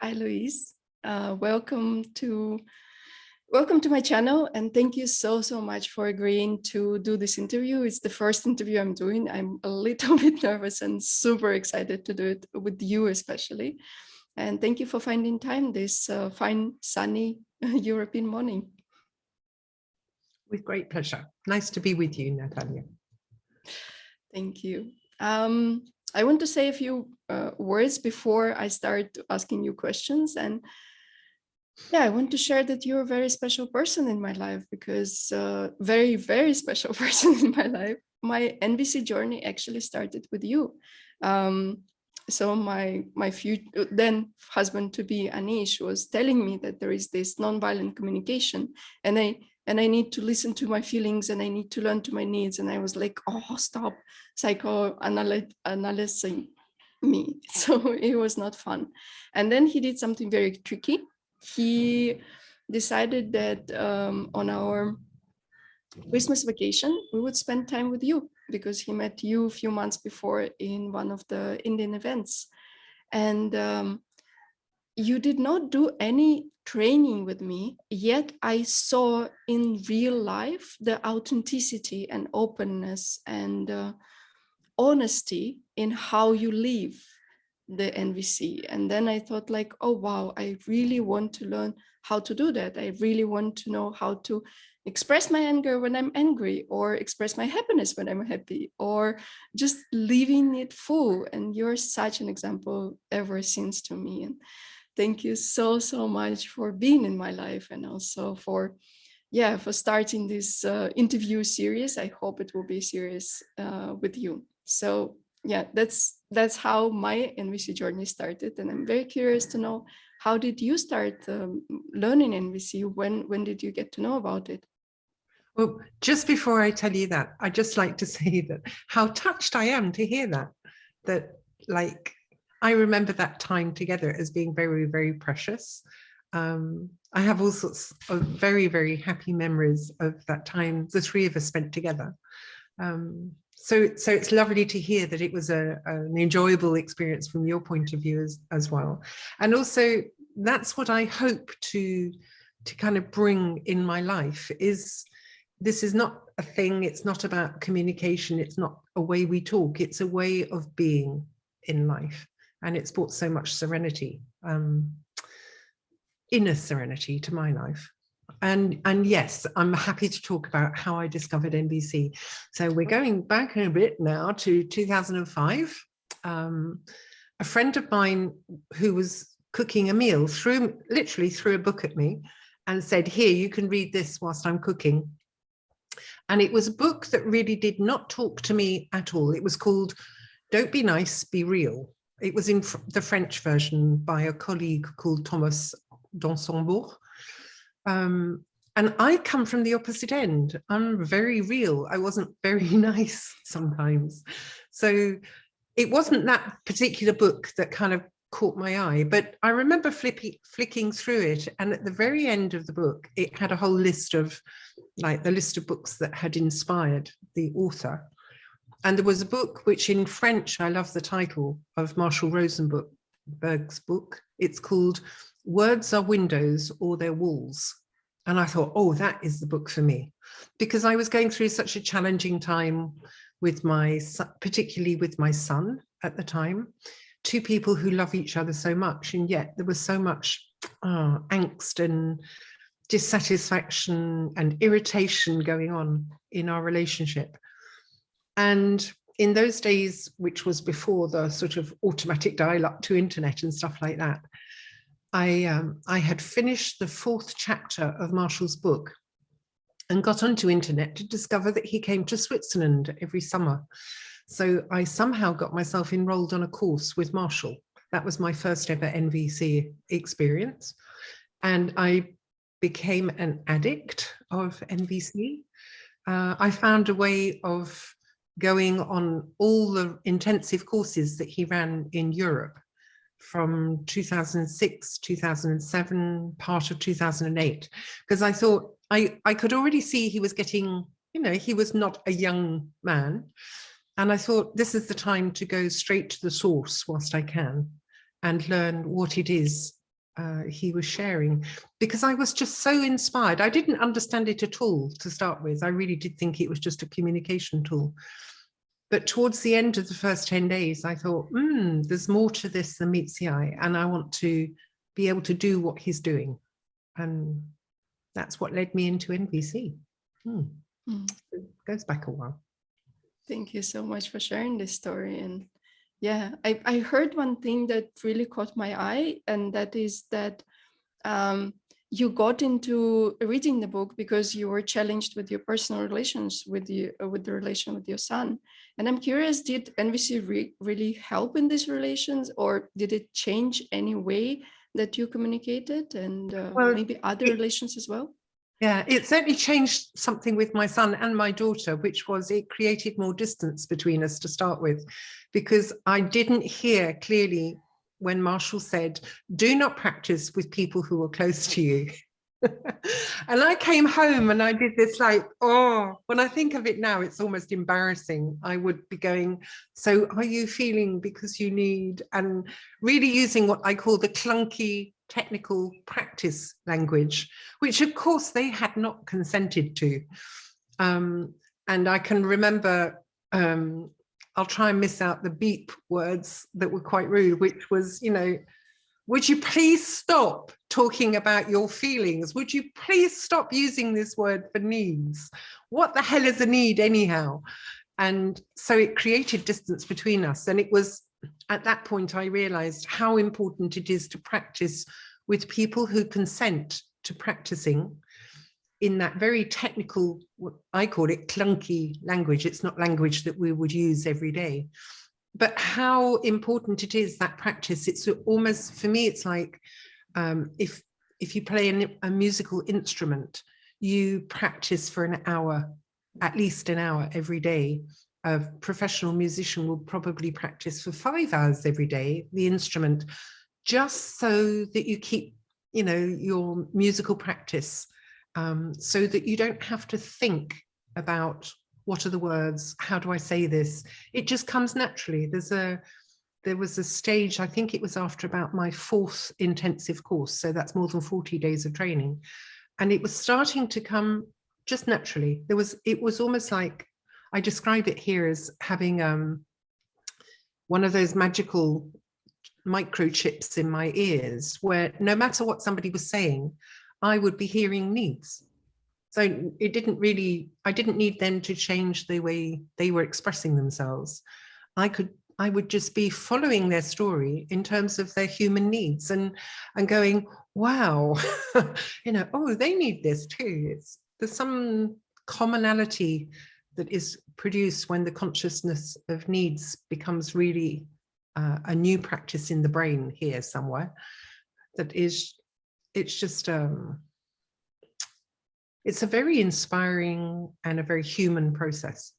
Hi, Louise. Welcome to my channel, and thank you so much for agreeing to do this interview. It's the first interview I'm doing. I'm a little bit nervous and super excited to do it with you especially. And thank you for finding time this fine, sunny European morning. With great pleasure. Nice to be with you, Natalia. Thank you. I want to say a few words before I start asking you questions. And yeah, I want to share that you're a very special person in my life, because very special person in my life. My NVC journey actually started with you. So my future then husband-to-be Anish was telling me that there is this nonviolent communication, and I need to listen to my feelings, and I need to learn to my needs. And I was like, oh, stop psychoanalyzing me. So it was not fun. And then he did something very tricky. He decided that on our Christmas vacation, we would spend time with you, because he met you a few months before in one of the Indian events. And you did not do any training with me, yet I saw in real life the authenticity and openness and honesty in how you live the NVC. And then I thought like, oh wow, I really want to learn how to do that. I really want to know how to express my anger when I'm angry, or express my happiness when I'm happy, or just leaving it full. And you're such an example ever since to me. And thank you so much for being in my life, and also for starting this interview series. I hope it will be serious with you. So yeah, that's how my NVC journey started. And I'm very curious to know, how did you start learning NVC? When did you get to know about it? Well, just before I tell you that, I'd just like to say that how touched I am to hear that like, I remember that time together as being very precious. I have all sorts of very happy memories of that time the three of us spent together. So it's lovely to hear that it was an enjoyable experience from your point of view as well. And also, that's what I hope to kind of bring in my life. Is this is not a thing, it's not about communication, it's not a way we talk, it's a way of being in life. And it's brought so much serenity, inner serenity to my life. And yes, I'm happy to talk about how I discovered NVC. So we're going back a bit now to 2005. A friend of mine who was cooking a meal literally threw a book at me and said, here, you can read this whilst I'm cooking. And it was a book that really did not talk to me at all. It was called Don't Be Nice, Be Real. It was in the French version by a colleague called Thomas Dansembourg. And I come from the opposite end. I'm very real. I wasn't very nice sometimes. So it wasn't that particular book that kind of caught my eye, but I remember flicking through it. And at the very end of the book, it had a whole list of, like, the list of books that had inspired the author. And there was a book which in French, I love the title of Marshalla Rozenberg's book. It's called Words Are Windows or They're Walls. And I thought, oh, that is the book for me, because I was going through such a challenging time with particularly with my son at the time, two people who love each other so much. And yet there was so much angst and dissatisfaction and irritation going on in our relationship. And in those days, which was before the sort of automatic dial-up to internet and stuff like that, I had finished the 4th chapter of Marshall's book and got onto internet to discover that he came to Switzerland every summer. So I somehow got myself enrolled on a course with Marshall. That was my first ever NVC experience. And I became an addict of NVC. I found a way of going on all the intensive courses that he ran in Europe from 2006, 2007, part of 2008, because I thought I could already see he was getting, he was not a young man. And I thought, this is the time to go straight to the source whilst I can and learn what it is he was sharing, because I was just so inspired. I didn't understand it at all to start with. I really did think it was just a communication tool. But towards the end of the first 10 days, I thought, there's more to this than meets the eye, and I want to be able to do what he's doing. And that's what led me into NVC. It goes back a while. Thank you so much for sharing this story. And yeah, I heard one thing that really caught my eye, and that is that you got into reading the book because you were challenged with your personal relations with the relation with your son. And I'm curious, did NVC really help in these relations, or did it change any way that you communicated, and maybe other relations as well? Yeah, it certainly changed something with my son and my daughter, which was it created more distance between us to start with, because I didn't hear clearly when Marshall said, do not practice with people who are close to you. And I came home and I did this like, when I think of it now, it's almost embarrassing. I would be going, so are you feeling because you need, and really using what I call the clunky technical practice language, which of course they had not consented to. And I can remember, I'll try and miss out the beep words that were quite rude, which was, would you please stop talking about your feelings? Would you please stop using this word for needs? What the hell is a need anyhow? And so it created distance between us. And it was at that point I realized how important it is to practice with people who consent to practicing in that very technical, what I call it, clunky language. It's not language that we would use every day. But how important it is, that practice. It's almost, for me, it's like if you play a musical instrument, you practice for an hour, at least an hour every day. A professional musician will probably practice for 5 hours every day, the instrument, just so that you keep, your musical practice, so that you don't have to think about what are the words, how do I say this? It just comes naturally. There was a stage, I think it was after about my 4th intensive course, so that's more than 40 days of training, and it was starting to come just naturally. It was almost like, I describe it here as having one of those magical microchips in my ears, where no matter what somebody was saying, I would be hearing needs. So it didn't really, I didn't need them to change the way they were expressing themselves. I would just be following their story in terms of their human needs and going, wow, they need this too. There's some commonality that is produced when the consciousness of needs becomes really a new practice in the brain here somewhere. It's just, it's a very inspiring and a very human process.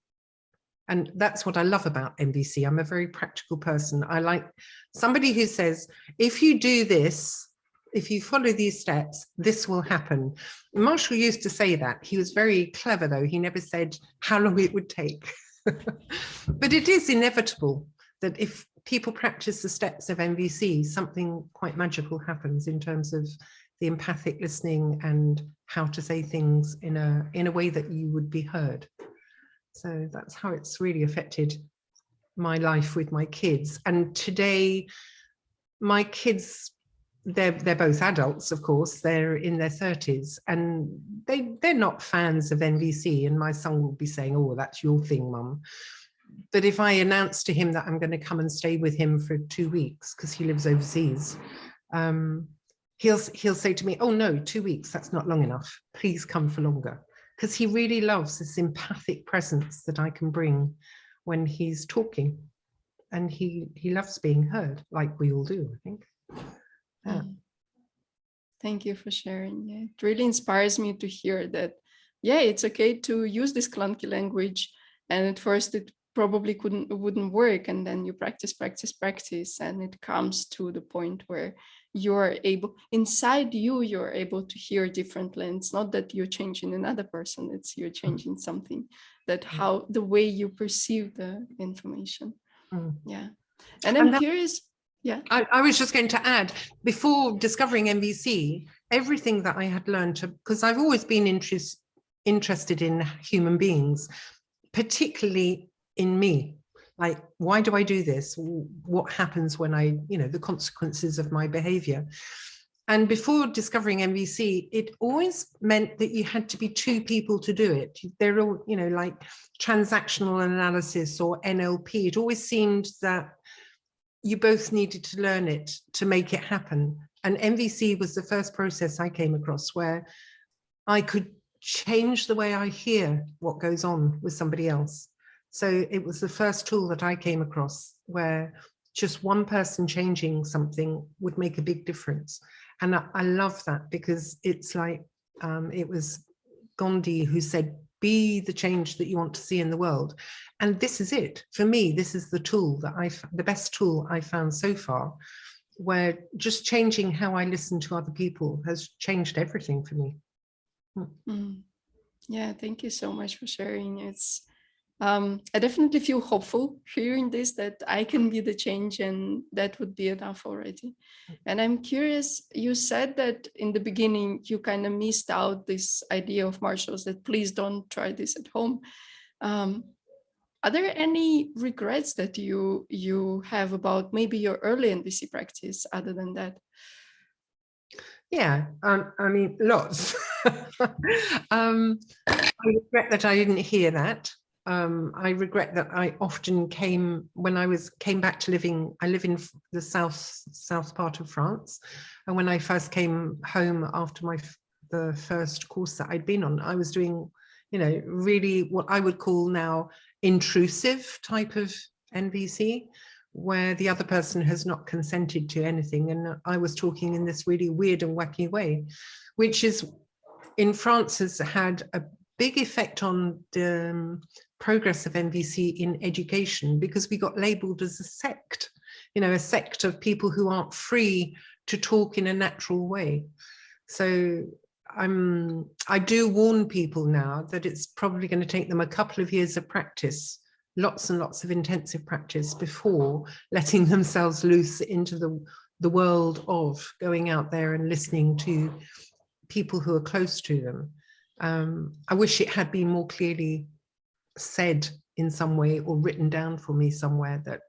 And that's what I love about NVC. I'm a very practical person. I like somebody who says, if you do this, if you follow these steps, this will happen. Marshall used to say that. He was very clever, though. He never said how long it would take. But it is inevitable that if people practice the steps of NVC, something quite magical happens in terms of the empathic listening and how to say things in a way that you would be heard. So that's how it's really affected my life with my kids. And today, my kids, they're both adults, of course, they're in their 30s, and they're not fans of NVC, and my son will be saying, oh, that's your thing, Mum. But if I announce to him that I'm going to come and stay with him for 2 weeks, because he lives overseas, he'll say to me, oh no, 2 weeks, that's not long enough. Please come for longer. Because he really loves this empathic presence that I can bring when he's talking. And he loves being heard, like we all do, I think. Yeah. Thank you for sharing. Yeah, it really inspires me to hear that, yeah, it's okay to use this clunky language. And at first it probably wouldn't work. And then you practice, and it comes to the point where you're able, inside you're able to hear differently. And it's not that you're changing another person, it's you're changing something, that the way you perceive the information. Yeah. And I'm curious, Yeah. I was just going to add, before discovering NVC, everything that I had learned, because I've always been interested in human beings, particularly in me. Like, why do I do this? What happens when I, the consequences of my behavior? And before discovering NVC, it always meant that you had to be two people to do it. They're all, like transactional analysis or NLP. It always seemed that you both needed to learn it to make it happen. And NVC was the first process I came across where I could change the way I hear what goes on with somebody else. So it was the first tool that I came across where just one person changing something would make a big difference. And I love that, because it's like, it was Gandhi who said, be the change that you want to see in the world. And this is it. For me, this is the tool that the best tool I found so far, where just changing how I listen to other people has changed everything for me. Yeah, thank you so much for sharing. It's I definitely feel hopeful hearing this, that I can be the change, and that would be enough already. And I'm curious, you said that in the beginning you kind of missed out this idea of Marshall's, that please don't try this at home. Are there any regrets that you have about maybe your early NVC practice other than that? Yeah, I mean, lots. I regret that I didn't hear that. I regret that I often came back to living. I live in the south part of France, and when I first came home after the first course that I'd been on, I was doing, really what I would call now intrusive type of NVC, where the other person has not consented to anything, and I was talking in this really weird and wacky way, which is in France has had a big effect on the progress of NVC in education, because we got labeled as a sect, a sect of people who aren't free to talk in a natural way. So I do warn people now that it's probably going to take them a couple of years of practice, lots and lots of intensive practice, before letting themselves loose into the world of going out there and listening to people who are close to them. I wish it had been more clearly said in some way or written down for me somewhere that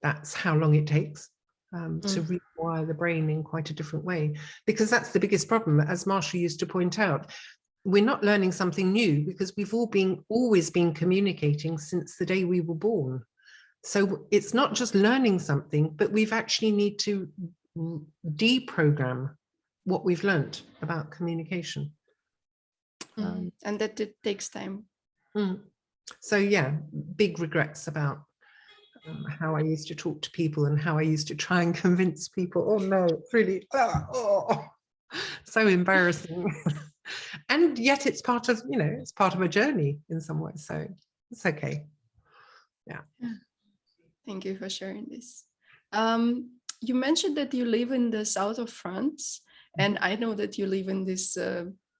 that's how long it takes to rewire the brain in quite a different way, because that's the biggest problem. As Marshall used to point out, we're not learning something new, because we've always been communicating since the day we were born. So it's not just learning something, but we've actually need to deprogram what we've learned about communication. And that it takes time. So yeah, big regrets about how I used to talk to people and how I used to try and convince people. Oh no, it's really so embarrassing. And yet it's part of, it's part of a journey in some way. So it's okay. Yeah. Thank you for sharing this. You mentioned that you live in the south of France, and I know that you live in this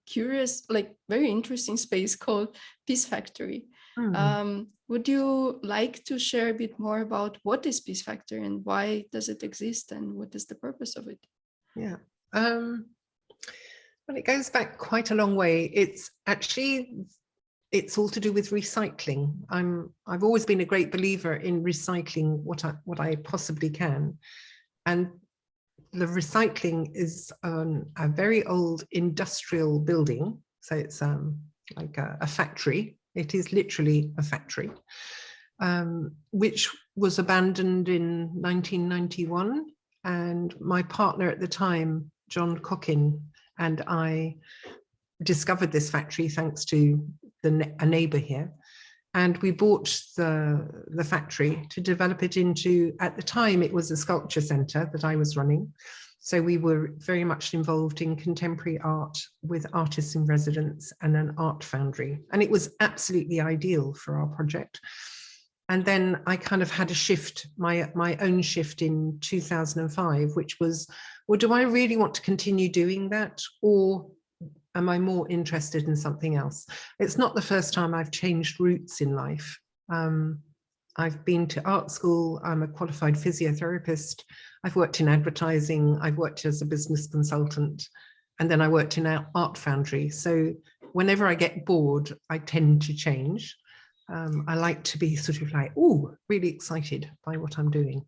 curious, like very interesting space called Peace Factory. Would you like to share a bit more about what is Peace Factory and why does it exist and what is the purpose of it? Yeah. Well, it goes back quite a long way. It's all to do with recycling. I've always been a great believer in recycling what I possibly can. And the recycling is a very old industrial building. So it's like a factory. It is literally a factory, which was abandoned in 1991. And my partner at the time, John Cockin, and I discovered this factory thanks to a neighbor here. And we bought the factory to develop it into, at the time, it was a sculpture center that I was running. So we were very much involved in contemporary art with artists in residence and an art foundry. And it was absolutely ideal for our project. And then I kind of had a shift, my own shift in 2005, which was, well, do I really want to continue doing that? Or am I more interested in something else? It's not the first time I've changed routes in life. I've been to art school. I'm a qualified physiotherapist. I've worked in advertising. I've worked as a business consultant. And then I worked in an art foundry. So whenever I get bored, I tend to change. I like to be sort of like, oh, really excited by what I'm doing.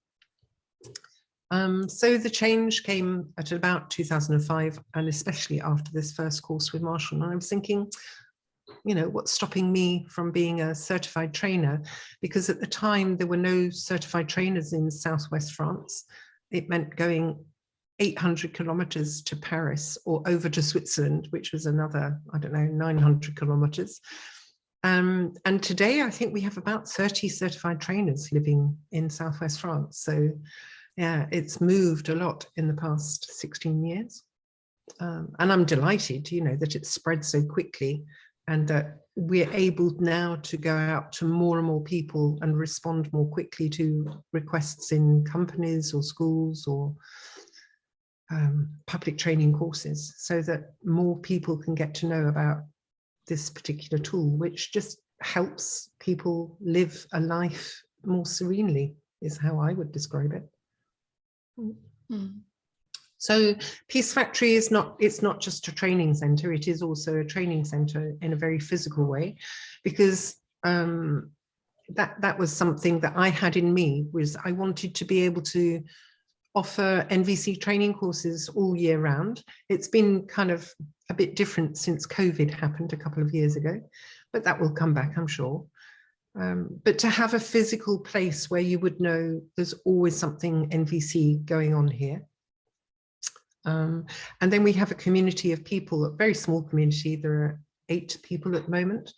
So the change came at about 2005, and especially after this first course with Marshall. And I was thinking, you know, what's stopping me from being a certified trainer? Because at the time there were no certified trainers in Southwest France. It meant going 800 kilometers to Paris or over to Switzerland, which was another, I don't know, 900 kilometers. And today I think we have about 30 certified trainers living in Southwest France. So yeah, it's moved a lot in the past 16 years. And I'm delighted, you know, that it's spread so quickly and that we're able now to go out to more and more people and respond more quickly to requests in companies or schools or public training courses, so that more people can get to know about this particular tool, which just helps people live a life more serenely, is how I would describe it. Mm. So Peace Factory is not, it's not just a training center, it is also a training center in a very physical way, because that was something that I had in me, was I wanted to be able to offer NVC training courses all year round. It's been kind of a bit different since COVID happened a couple of years ago, but that will come back, I'm sure. But to have a physical place where you would know there's always something NVC going on here. And then we have a community of people, a very small community. There are 8 people at the moment,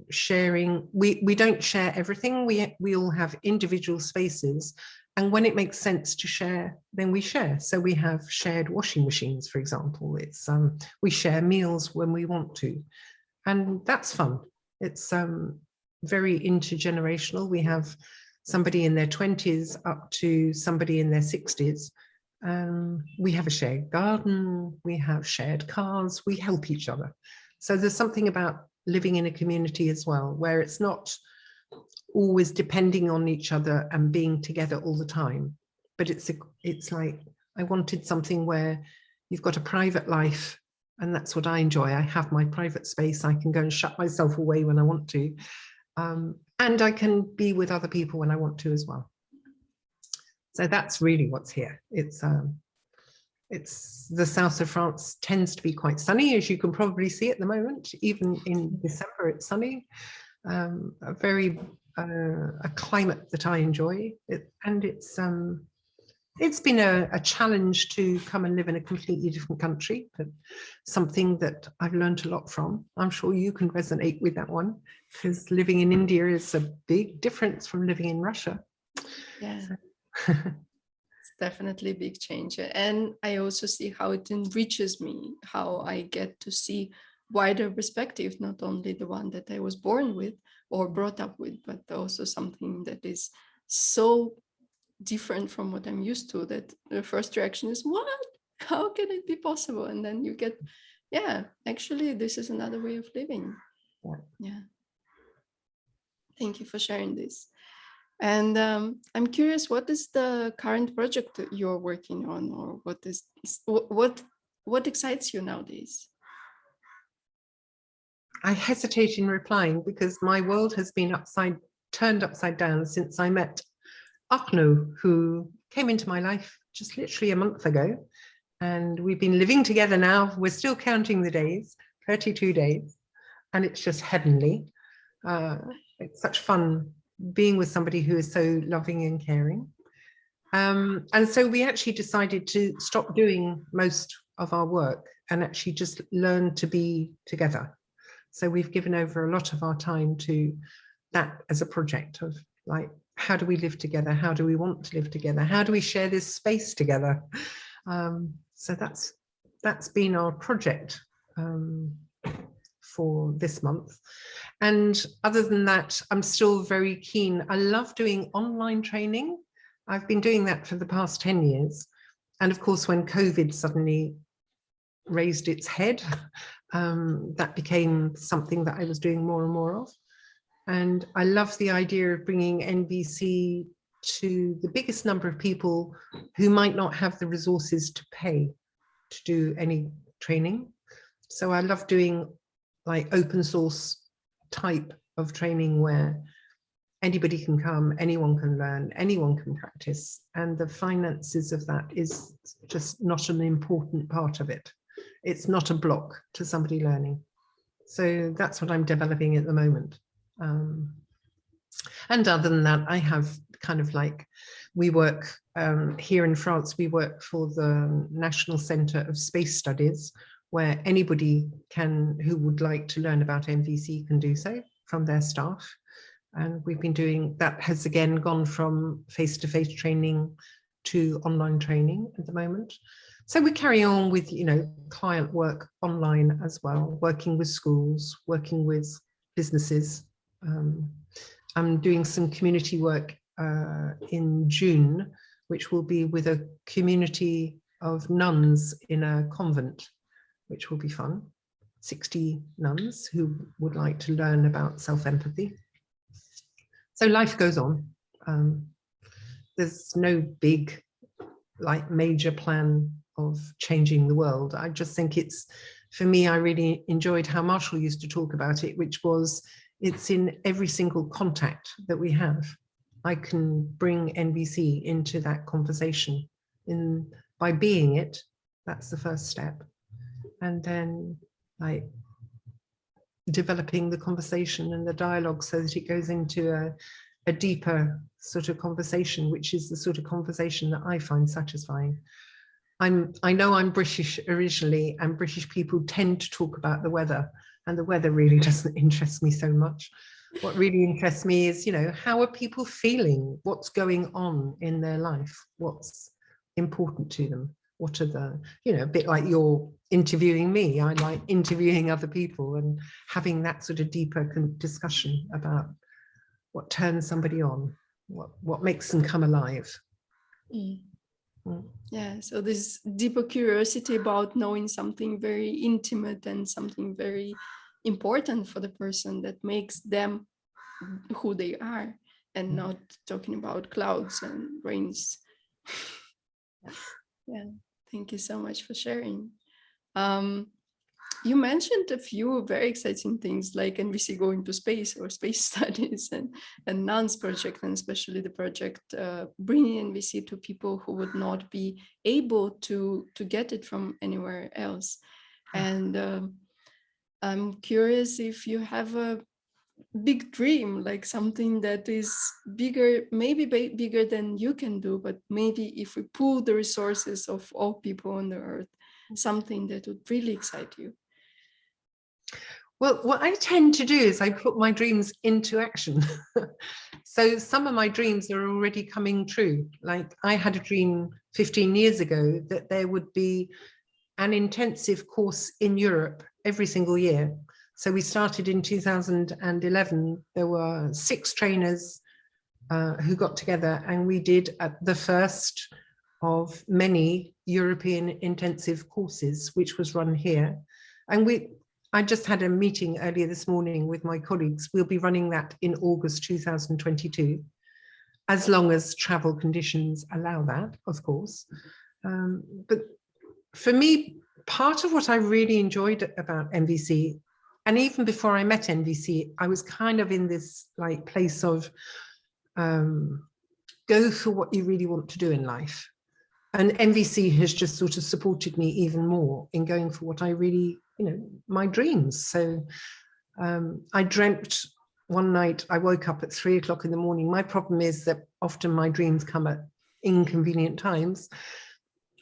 sharing. We don't share everything. We all have individual spaces. And when it makes sense to share, then we share. So we have shared washing machines, for example. It's we share meals when we want to, and that's fun. It's very intergenerational. We have somebody in their 20s up to somebody in their 60s. We have a shared garden. We have shared cars. We help each other. So there's something about living in a community as well, where it's not always depending on each other and being together all the time, but it's like, I wanted something where you've got a private life, and that's what I enjoy. I have my private space. I can go and shut myself away when I want to, and I can be with other people when I want to as well. So that's really what's here. It's the south of France tends to be quite sunny, as you can probably see at the moment. Even in December, it's sunny. A climate that I enjoy, and it's been a challenge to come and live in a completely different country, but something that I've learned a lot from. I'm sure you can resonate with that one, because living in India is a big difference from living in Russia. Yeah. So. It's definitely a big change, and I also see how it enriches me, how I get to see wider perspective, not only the one that I was born with or brought up with, but also something that is so different from what I'm used to, that the first reaction is, what? How can it be possible? And then you get, yeah, actually, this is another way of living. Yeah. Thank you for sharing this. And I'm curious, what is the current project that you're working on, or what excites you nowadays? I hesitate in replying because my world has been turned upside down since I met Arnaud, who came into my life just literally a month ago. And we've been living together now. We're still counting the days, 32 days, and it's just heavenly. It's such fun being with somebody who is so loving and caring. And so we actually decided to stop doing most of our work and actually just learn to be together. So we've given over a lot of our time to that as a project of like, how do we live together? How do we want to live together? How do we share this space together? So that's been our project for this month. And other than that, I'm still very keen. I love doing online training. I've been doing that for the past 10 years. And of course, when COVID suddenly raised its head, that became something that I was doing more and more of. And I love the idea of bringing NVC to the biggest number of people who might not have the resources to pay to do any training. So I love doing like open source type of training where anybody can come, anyone can learn, anyone can practice. And the finances of that is just not an important part of it. It's not a block to somebody learning. So that's what I'm developing at the moment. And other than that, I have kind of like, we work here in France, we work for the National Center of Space Studies, where anybody who would like to learn about NVC can do so from their staff. And we've been doing, that has again gone from face-to-face training to online training at the moment. So we carry on with, you know, client work online as well, working with schools, working with businesses. I'm doing some community work in June, which will be with a community of nuns in a convent, which will be fun. 60 nuns who would like to learn about self-empathy. So life goes on. There's no big, like, major plan of changing the world. I just think it's, for me, I really enjoyed how Marshall used to talk about it, which was, it's in every single contact that we have. I can bring NVC into that conversation. By being it, that's the first step. And then, like, developing the conversation and the dialogue so that it goes into a deeper sort of conversation, which is the sort of conversation that I find satisfying. I know I'm British originally, and British people tend to talk about the weather, and the weather really doesn't interest me so much. What really interests me is, you know, how are people feeling? What's going on in their life? What's important to them? What are the, you know, a bit like you're interviewing me, I like interviewing other people and having that sort of deeper discussion about what turns somebody on, what makes them come alive. Mm. Yeah, so this deeper curiosity about knowing something very intimate and something very important for the person that makes them who they are, and not talking about clouds and rains. Yeah, thank you so much for sharing. You mentioned a few very exciting things like NVC going to space or space studies and NANS project, and especially the project bringing NVC to people who would not be able to get it from anywhere else. And I'm curious if you have a big dream, like something that is bigger, maybe bigger than you can do, but maybe if we pool the resources of all people on the earth, something that would really excite you. Well, what I tend to do is I put my dreams into action. So some of my dreams are already coming true. Like, I had a dream 15 years ago that there would be an intensive course in Europe every single year. So we started in 2011. There were 6 trainers who got together, and we did the first of many European intensive courses, which was run here. And I just had a meeting earlier this morning with my colleagues. We'll be running that in August 2022, as long as travel conditions allow that, of course. But for me, part of what I really enjoyed about NVC, and even before I met NVC, I was kind of in this like place of go for what you really want to do in life. And NVC has just sort of supported me even more in going for what I really, you know, my dreams. So I dreamt one night, I woke up at 3 o'clock in the morning. My problem is that often my dreams come at inconvenient times.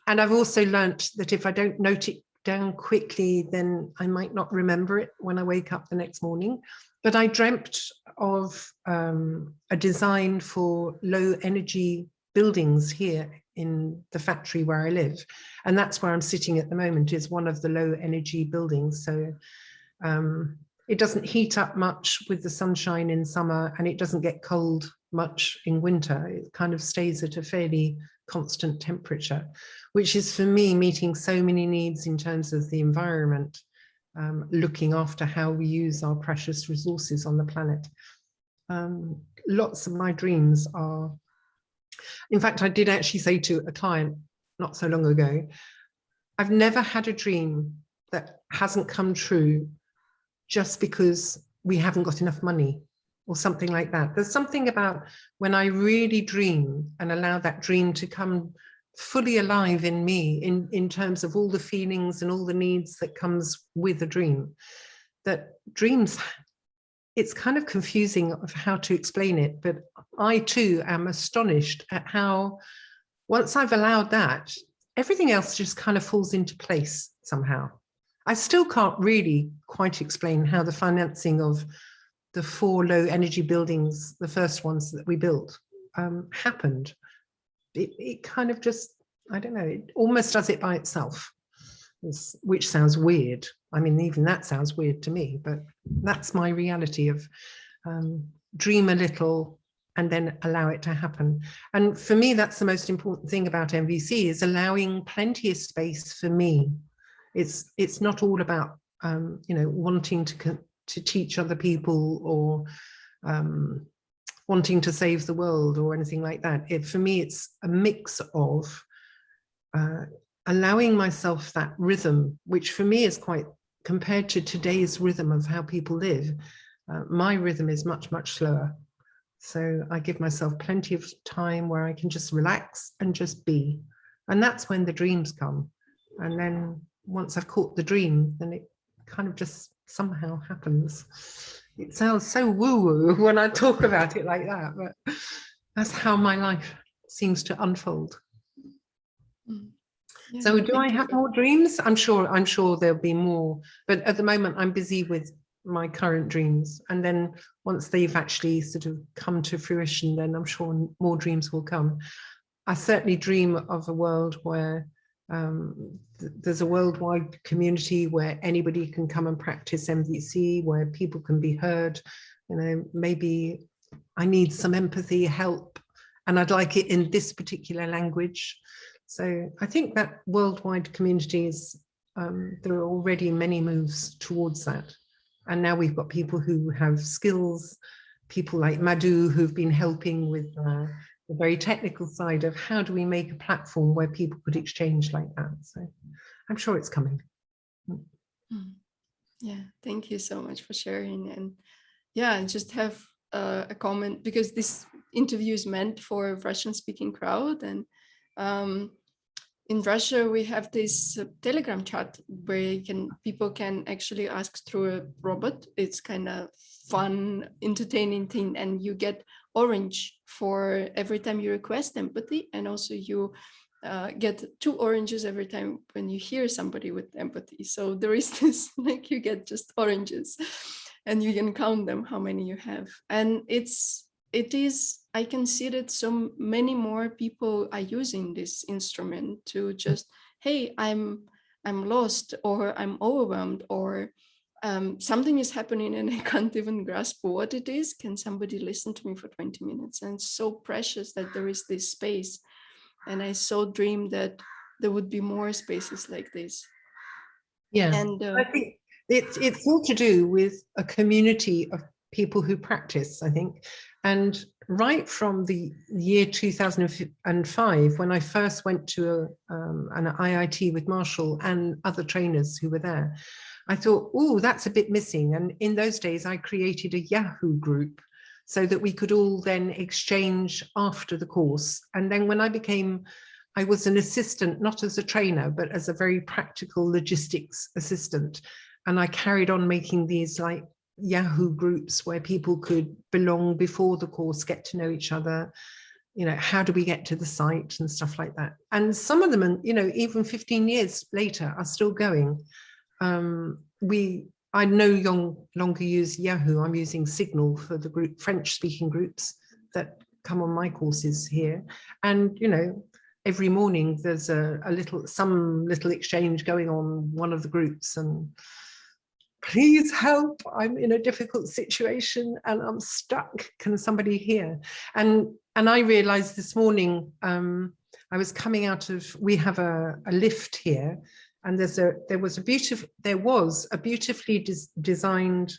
And I've also learnt that if I don't note it down quickly, then I might not remember it when I wake up the next morning. But I dreamt of a design for low energy buildings here in the factory where I live. And that's where I'm sitting at the moment, is one of the low energy buildings. So it doesn't heat up much with the sunshine in summer, and it doesn't get cold much in winter. It kind of stays at a fairly constant temperature, which is for me meeting so many needs in terms of the environment, looking after how we use our precious resources on the planet. lots of my dreams are, in fact, I did actually say to a client not so long ago, I've never had a dream that hasn't come true just because we haven't got enough money or something like that. There's something about when I really dream and allow that dream to come fully alive in me, in terms of all the feelings and all the needs that comes with a dream, that dreams, it's kind of confusing of how to explain it, but I too am astonished at how, once I've allowed that, everything else just kind of falls into place somehow. I still can't really quite explain how the financing of the 4 low energy buildings, the first ones that we built, happened. It kind of just, I don't know, it almost does it by itself, which sounds weird. I mean, even that sounds weird to me, but that's my reality of dream a little and then allow it to happen. And for me, that's the most important thing about NVC, is allowing plenty of space for me. It's not all about, you know, wanting to teach other people or wanting to save the world or anything like that. For me, it's a mix of allowing myself that rhythm, which for me is quite, compared to today's rhythm of how people live, my rhythm is much, much slower. So I give myself plenty of time where I can just relax and just be. And that's when the dreams come. And then once I've caught the dream, then it kind of just somehow happens. It sounds so woo-woo when I talk about it like that, but that's how my life seems to unfold. Yeah, so do I have more dreams? I'm sure there'll be more, but at the moment I'm busy with my current dreams, and then once they've actually sort of come to fruition, then I'm sure more dreams will come. I certainly dream of a world where there's a worldwide community where anybody can come and practice NVC, where people can be heard. You know, maybe I need some empathy, help, and I'd like it in this particular language. So I think that worldwide community is, there are already many moves towards that. And now we've got people who have skills, people like Madhu who've been helping with the very technical side of how do we make a platform where people could exchange like that. So I'm sure it's coming. Yeah, thank you so much for sharing. And yeah, just have a comment, because this interview is meant for a Russian-speaking crowd. And in Russia, we have this Telegram chat where people can actually ask through a robot. It's kind of fun, entertaining thing, and you get orange for every time you request empathy, and also you get 2 oranges every time when you hear somebody with empathy. So there is this, like, you get just oranges, and you can count them how many you have. And it is, I can see that so many more people are using this instrument to just, hey, I'm lost, or I'm overwhelmed, or something is happening and I can't even grasp what it is. Can somebody listen to me for 20 minutes? And it's so precious that there is this space. And I so dream that there would be more spaces like this. Yeah, and I think it's all to do with a community of people who practice, I think. And right from the year 2005, when I first went to an IIT with Marshall and other trainers who were there, I thought, oh, that's a bit missing. And in those days, I created a Yahoo group so that we could all then exchange after the course. And then when I was an assistant, not as a trainer, but as a very practical logistics assistant. And I carried on making these like Yahoo groups where people could belong before the course, get to know each other. You know, how do we get to the site and stuff like that. And some of them, you know, even 15 years later are still going. I no longer use Yahoo. I'm using Signal for the group, French-speaking groups that come on my courses here. And, you know, every morning there's some little exchange going on one of the groups, and please help, I'm in a difficult situation and I'm stuck, can somebody hear? And I realized this morning, I was coming out of, we have a lift here, and there was a beautifully designed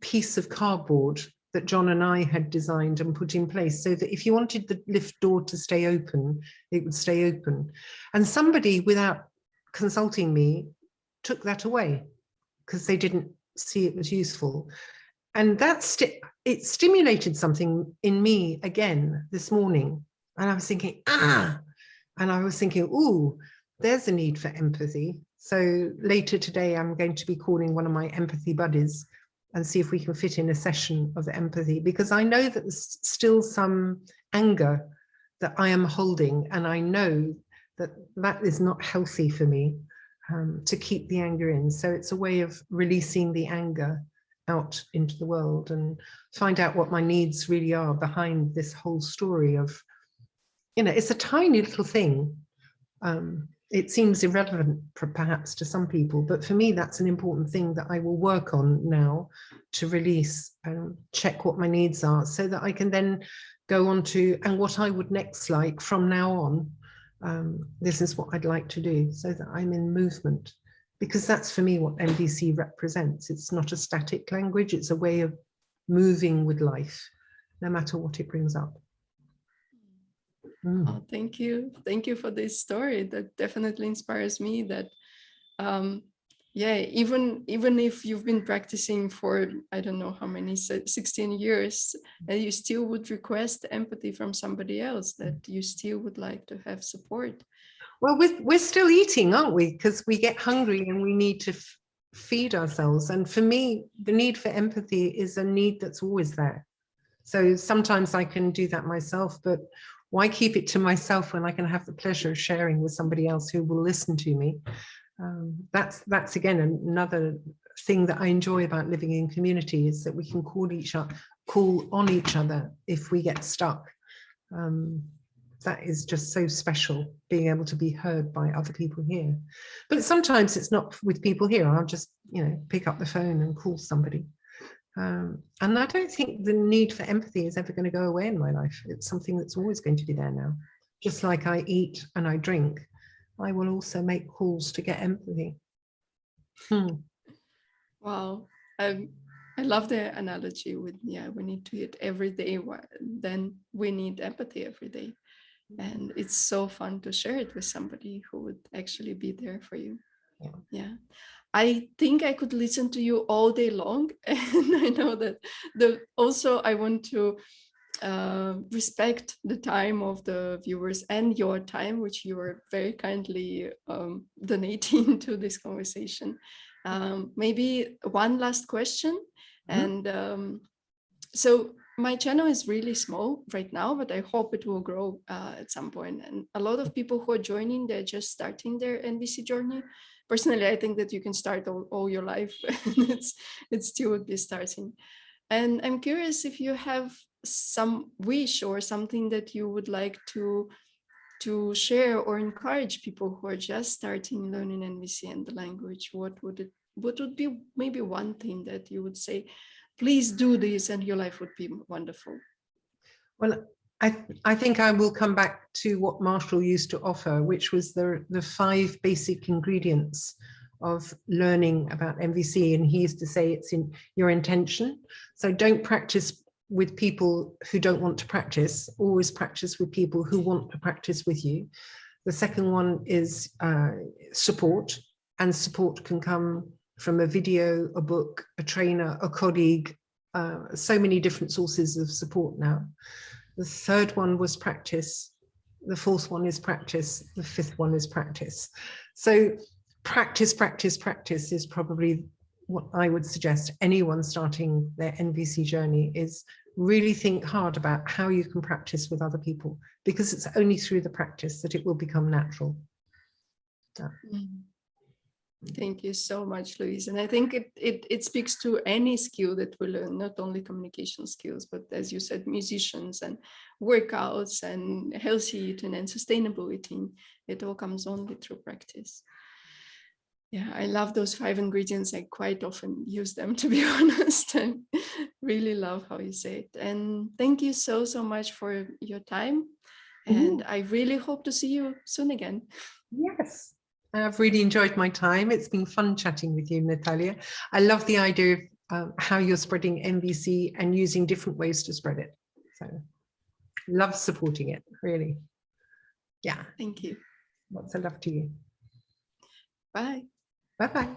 piece of cardboard that John and I had designed and put in place, so that if you wanted the lift door to stay open, it would stay open. And somebody, without consulting me, took that away because they didn't see it was useful. And it stimulated something in me again this morning. And I was thinking, and I was thinking, ooh, there's a need for empathy. So later today, I'm going to be calling one of my empathy buddies and see if we can fit in a session of empathy, because I know that there's still some anger that I am holding, and I know that that is not healthy for me to keep the anger in. So it's a way of releasing the anger out into the world and find out what my needs really are behind this whole story of, you know, it's a tiny little thing. It seems irrelevant perhaps to some people, but for me, that's an important thing that I will work on now to release and check what my needs are, so that I can then go on to, and what I would next like from now on, this is what I'd like to do, so that I'm in movement, because that's for me what NVC represents. It's not a static language, it's a way of moving with life, no matter what it brings up. Oh, thank you. Thank you for this story. That definitely inspires me that, yeah, even if you've been practicing for, I don't know how many, 16 years, and you still would request empathy from somebody else, that you still would like to have support. Well, we're still eating, aren't we? Because we get hungry and we need to feed ourselves. And for me, the need for empathy is a need that's always there. So sometimes I can do that myself, but why keep it to myself when I can have the pleasure of sharing with somebody else who will listen to me? That's again another thing that I enjoy about living in community, is that we can call on each other if we get stuck. That is just so special, being able to be heard by other people here. But sometimes it's not with people here. I'll just, you know, pick up the phone and call somebody. And I don't think the need for empathy is ever going to go away in my life. It's something that's always going to be there now. Just like I eat and I drink, I will also make calls to get empathy. Wow. I love the analogy with, yeah, we need to eat every day, then we need empathy every day. And it's so fun to share it with somebody who would actually be there for you. Yeah. I think I could listen to you all day long, and I know that also I want to respect the time of the viewers and your time, which you are very kindly donating to this conversation. Maybe one last question, and so my channel is really small right now, but I hope it will grow at some point. And a lot of people who are joining, they're just starting their NVC journey. Personally, I think that you can start all your life, and it still would be starting. And I'm curious if you have some wish or something that you would like to share or encourage people who are just starting learning NVC and the language. What would be maybe one thing that you would say, please do this and your life would be wonderful? Well, I think I will come back to what Marshall used to offer, which was the 5 basic ingredients of learning about NVC. And he used to say it's in your intention. So don't practice with people who don't want to practice. Always practice with people who want to practice with you. The second one is support. And support can come from a video, a book, a trainer, a colleague, so many different sources of support now. The third one was practice. The fourth one is practice. The fifth one is practice. So practice, practice, practice is probably what I would suggest anyone starting their NVC journey, is really think hard about how you can practice with other people, because it's only through the practice that it will become natural. Thank you so much, Louise. And I think it speaks to any skill that we learn, not only communication skills, but as you said, musicians and workouts and healthy eating and sustainable eating. It all comes only through practice. Yeah, I love those 5 ingredients. I quite often use them, to be honest. I really love how you say it. And thank you so much for your time. And I really hope to see you soon again. Yes. I've really enjoyed my time. It's been fun chatting with you, Natalia. I love the idea how you're spreading NVC and using different ways to spread it. So love supporting it, really. Yeah. Thank you. Lots of love to you. Bye. Bye-bye.